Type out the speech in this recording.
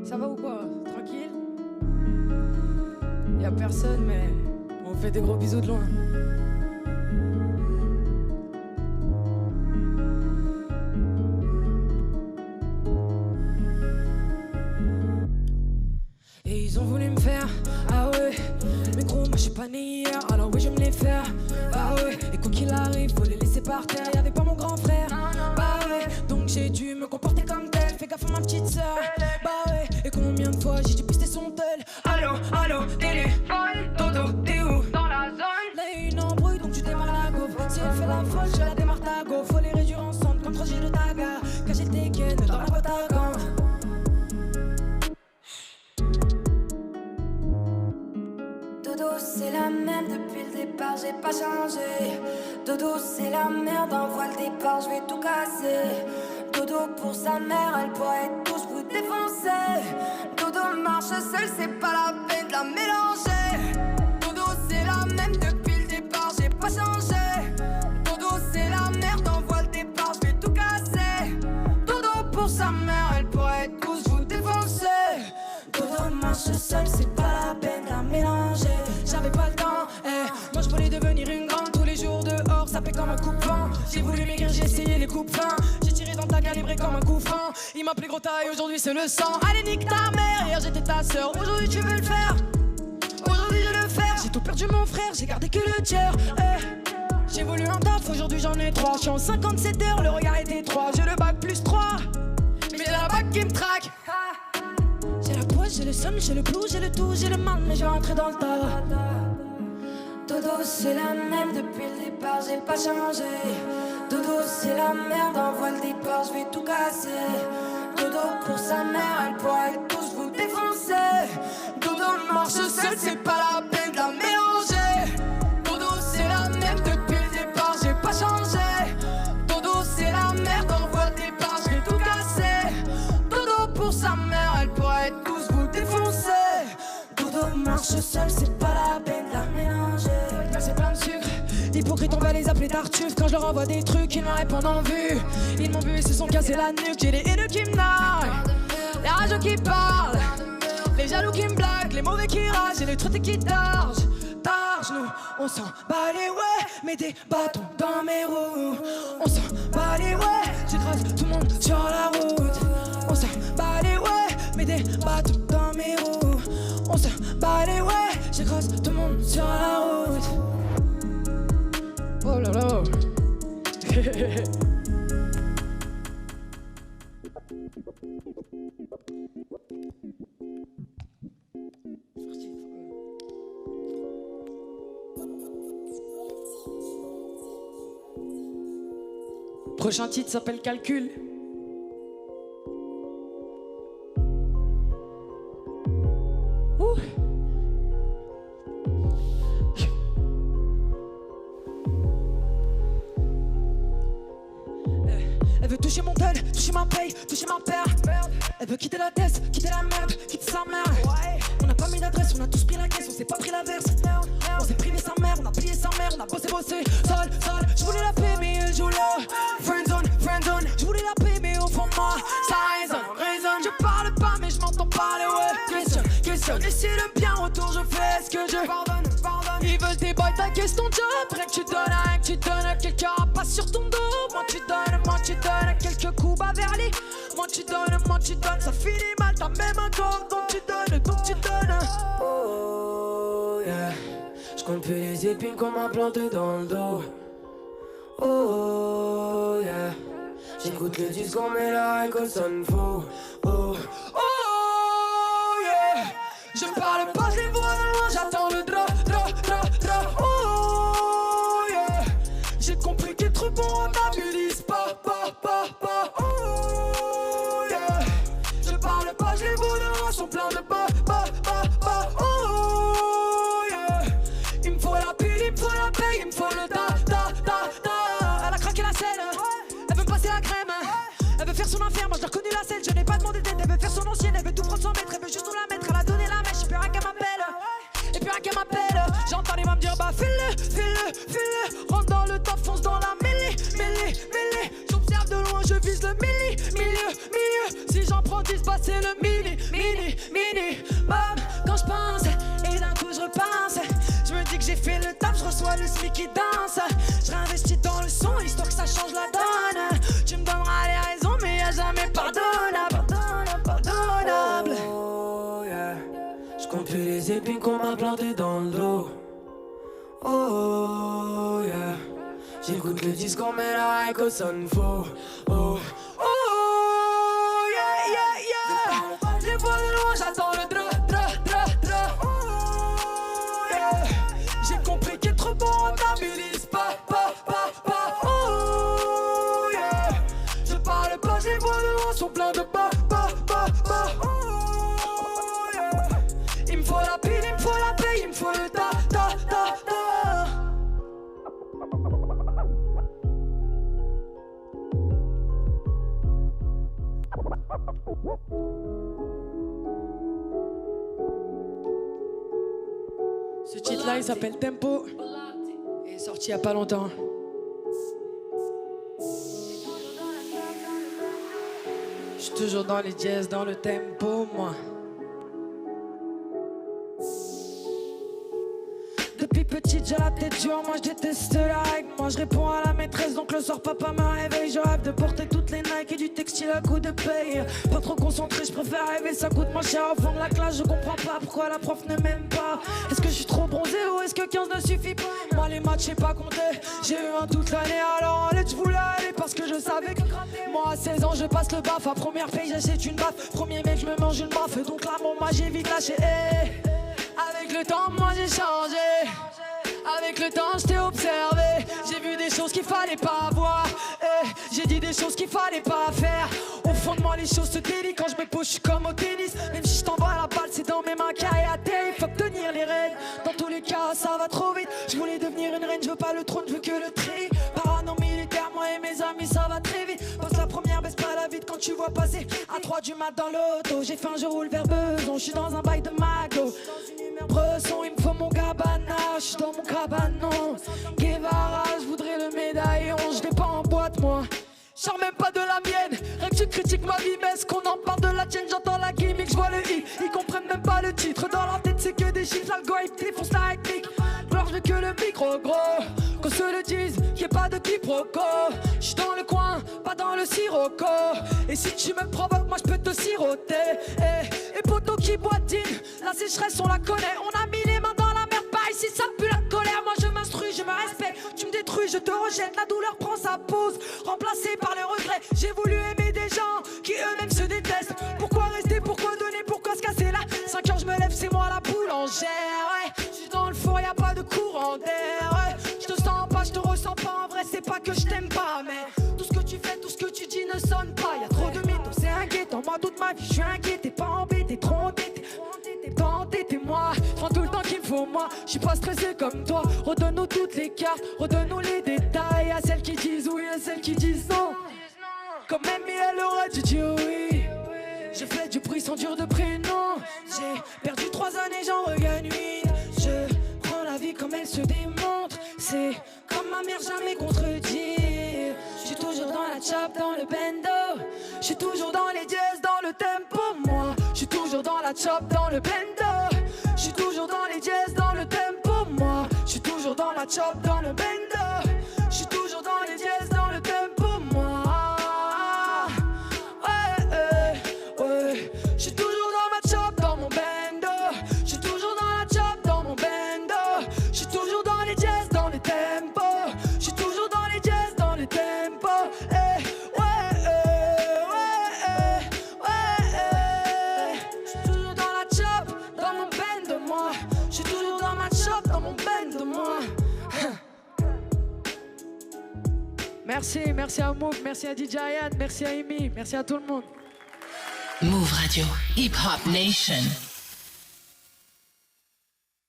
Ça va ou quoi? Tranquille? Y'a personne, mais on fait des gros bisous de loin. Et ils ont voulu me faire, ah ouais. Mais gros, moi j'suis pas né hier, alors oui je vais me les faire. Bah ouais, et quoi qu'il arrive, faut les laisser par terre. Y'avait pas mon grand frère, bah ouais. Donc j'ai dû me comporter comme tel. Fais gaffe à ma petite sœur, bah ouais. Et combien de fois j'ai dû pister son tel. Allô, allô, télé, Dodo, t'es où? Dans la zone. Là y'a une embrouille donc tu démarres la gaufre. Si elle fait la folle, je la démarre ta go. Faut les réduire ensemble comme 3 G de taga. Cacher le Tekken dans la boîte à gants. Dodo c'est la même depuis le départ, j'ai pas changé. Dodo c'est la merde, envoie le départ, je vais tout casser. Dodo pour sa mère, elle pourrait tous vous défoncer. Dodo marche seul, c'est pas la peine de la mélanger. Dodo c'est la même depuis le départ, j'ai pas changé. Dodo c'est la merde, envoie le départ, je vais tout casser. Dodo pour sa mère, elle pourrait tous vous défoncer. Dodo marche seul, c'est pas la peine de la mélanger. J'avais pas le temps, moi je voulais devenir une grande. Tous les jours dehors, ça fait comme un coupe-vent. J'ai voulu maigrir, j'ai essayé les coupes fins. J'ai tiré dans ta calibré comme un coup franc. Il m'appelait gros taille, aujourd'hui c'est le sang. Allez nique ta mère, hier j'étais ta sœur. Aujourd'hui tu veux le faire, aujourd'hui je veux le faire. J'ai tout perdu mon frère, j'ai gardé que le tiers. J'ai voulu un taf, aujourd'hui j'en ai 3. J'suis en 57 heures, le regard est étroit. J'ai le bac plus 3, mais j'ai la bac qui me traque. J'ai la poisse, j'ai le somme, j'ai le blue, j'ai le tout, j'ai le mal, mais je vais rentrer dans le tas. Dodo c'est la même depuis le départ, j'ai pas changé. Dodo c'est la merde, envoie le départ, je vais tout casser. Dodo pour sa mère, elle pourrait tous vous défoncer. Dodo marche seul, c'est pas la peine de la mélanger. Dodo c'est la même depuis le départ, j'ai pas changé. Dodo c'est la merde, envoie le départ, je vais tout casser. Dodo pour sa mère, elle pourrait tous vous défoncer. Dodo marche seul, c'est pas la peine de la mélanger. C'est plein de sucre, hypocrite on va les appeler tartuffes. Quand je leur envoie des trucs, ils m'en répondent en vue. Ils m'ont vu et se sont cassés la nuque. J'ai les haineux qui me narguent, les rageux qui parlent, les jaloux qui me blaguent, les mauvais qui ragent et les traités qui targent. Nous, on s'en bat les ouais, mets des bâtons dans mes roues. On s'en bat les ouais, j'écrase tout le monde sur la route. On s'en bat les ouais, mets des bâtons dans mes roues. On s'en bat les ouais, j'écrase tout le monde sur la route. Oh là là. Prochain titre s'appelle Calcul. Ouh. Elle veut toucher mon tel, toucher ma paye, toucher ma paire. Elle veut quitter la tête, quitter la merde, quitter sa mère. On n'a pas mis d'adresse, on a tous pris la caisse, on s'est pas pris l'inverse. On s'est privé sa mère, on a plié sa mère, on a bossé, sale. Je voulais la paix mais elle joue là. Friendzone, je voulais la paix mais au fond de moi, ça résonne. Je parle pas mais je m'entends parler, ouais. Question, et si le bien retour, je fais ce que je pardonne. Ils veulent des boys, ta caisse ton job. Rien que tu donnes, quelqu'un passe sur ton dos. Moi tu donnes, quelques coups à verler. Moi tu donnes, ça finit mal, t'as même un corps. Donc tu donnes. Oh yeah, j'compte plus les épines qu'on m'a plantées dans le dos. Oh yeah, j'écoute le disque, on met là et que sonne faux. Oh yeah, je parle pas, je les vois de loin, j'attends le drap. Oh yeah, j'ai compris qu'ils trop bons, t'abuses pas. Oh yeah, je parle pas, je les vois de loin, sont pleins de pas. Oh yeah, il me faut la pile, il me faut la paye, il me faut le ta. Elle a craqué la selle, elle veut me passer la crème. Elle veut faire son enfer, moi je l'ai reconnu la selle. Je n'ai pas demandé d'aide, elle veut faire son ancienne. Elle veut tout prendre 100 mètres, elle veut juste nous la mettre. Elle a donné la mèche, et puis rien qu'elle m'appelle. Et puis rien qu'elle m'appelle. J'entends les mains me dire bah file-le. Rentre dans le top, fonce dans la mêlée. J'observe de loin, je vise le milieu. Si j'en prends 10 bah c'est le minimum. Quand je pense et d'un coup je repense, je me dis que j'ai fait le taf, je reçois le SMIC qui danse. Je réinvestis dans le son, histoire que ça change la donne. Tu me donneras les raisons, mais y'a jamais pardonnable. Oh yeah, je compte plus les épines qu'on m'a plantées dans le dos. Oh yeah, j'écoute le disque, on met la high au son faux. Oh yeah. Les vois de loin, j'attends le dra. Oh yeah, j'ai compris qu'être bon on n'habilise pas. Oh yeah, je parle pas, les vois de loin sont pleins de bas. Oh yeah, il me faut la pile, il me faut la paye, il me faut le ta. Ce titre-là, il s'appelle Tempo et est sorti il y a pas longtemps. Je suis toujours dans les jazz, dans le tempo, moi. Depuis petite j'ai la tête dure, moi je déteste la règle. Moi je réponds à la maîtresse, donc le soir papa me réveille. Je rêve de porter toutes les Nike et du textile à coup de paye. Pas trop concentré, je préfère rêver, ça coûte moins cher au fond de la classe. Je comprends pas pourquoi la prof ne m'aime pas. Est-ce que je suis trop bronzé ou est-ce que 15 ne suffit pas? Moi les maths j'ai pas compté, j'ai eu un toute l'année. Alors en lettres je voulais aller parce que je savais que moi à 16 ans je passe le baf. À première paye j'achète une baffe, premier mec je me mange une baffe. Donc là mon moi j'ai vite lâché. Avec le temps moi j'ai changé. Avec le temps je t'ai observé. J'ai vu des choses qu'il fallait pas voir. J'ai dit des choses qu'il fallait pas faire. Au fond de moi les choses se délient. Quand je me pose je suis comme au tennis. Même si je t'envoie la balle c'est dans mes mains qu'à y atterrir. Faut tenir les rênes. Dans tous les cas ça va trop vite. Je voulais devenir une reine, je veux pas le trône, je veux que le tri. Parano militaire, moi et mes amis ça va très vite. Passe la première, baisse pas la vite quand tu vois passer. À 3 du mat dans l'auto, j'ai faim, je roule vers Besançon. Je suis dans un bail de McDo. Bresson, il me faut mon cabana, je suis dans mon cabanon. Guevara, je voudrais le médaillon, je l'ai pas en boîte moi. J'sors même pas de la mienne, rien que tu critiques ma vie, mais est-ce qu'on en parle de la tienne? J'entends la gimmick, je vois le i, ils comprennent même pas le titre. Dans leur tête c'est que des chiffres, l'algorithme défonce la rythmique. Alors je veux que le micro gros, qu'on se le dise, qu'il y ait pas de quiproquo. J'suis dans le coin, pas dans le sirocco. Et si tu me provoques, moi je peux te siroter. Et poteau qui boitine, la sécheresse on la connaît. On a mis les mains dans la merde, pas ici ça pue la colère. Moi je m'instruis, je me respecte, tu me détruis, je te rejette. La douleur prend sa pause, remplacée par le regret. J'ai voulu aimer des gens qui eux-mêmes se détestent. Pourquoi rester, pourquoi donner, pourquoi se casser là? 5 heures je me lève, c'est moi la boulangère. Ouais. Je suis dans le four, y'a pas de courant d'air. Ouais. Je te sens pas, je te ressens pas. En vrai c'est pas que je t'aime pas, mais tout ce que tu fais, tout ce que tu dis ne sonne pas. Y'a trop de mythos, c'est inquiétant. Moi toute ma vie je suis inquiet, pas embêté, trop embêté. T'es moi, prends tout le temps qu'il me faut moi. Je suis pas stressé comme toi. Redonne-nous toutes les cartes, redonne-nous les détails. À celles qui disent oui, à celles qui disent non. Comme Amy elle aurait dû dire oui. Je fais du bruit sans dire de prénom. J'ai perdu 3 années, j'en regagne 8. Je prends la vie comme elle se démontre. C'est comme ma mère jamais contredire. Je suis toujours dans la chop, dans le bendo. Je suis toujours dans les jazz, dans le tempo moi. Je suis toujours dans la chop, dans le bendo. Je suis toujours dans les jazz, dans le tempo moi. Je suis toujours dans la chop, dans le bendo. Je suis toujours dans les jazz, dans le tempo moi. Ouais. Je suis toujours dans ma chop, dans mon bendo. Je suis toujours dans la chop, dans mon bendo. Je suis toujours dans les jazz, dans les tempos. Je suis toujours dans les jazz, dans les tempos. Je suis toujours dans la chop, dans mon bendo moi. Je suis toujours dans ma chop, dans mon bendo moi. Merci à Mouk, merci à DJ Yann, merci à Amy, merci à tout le monde. Move Radio, Hip Hop Nation.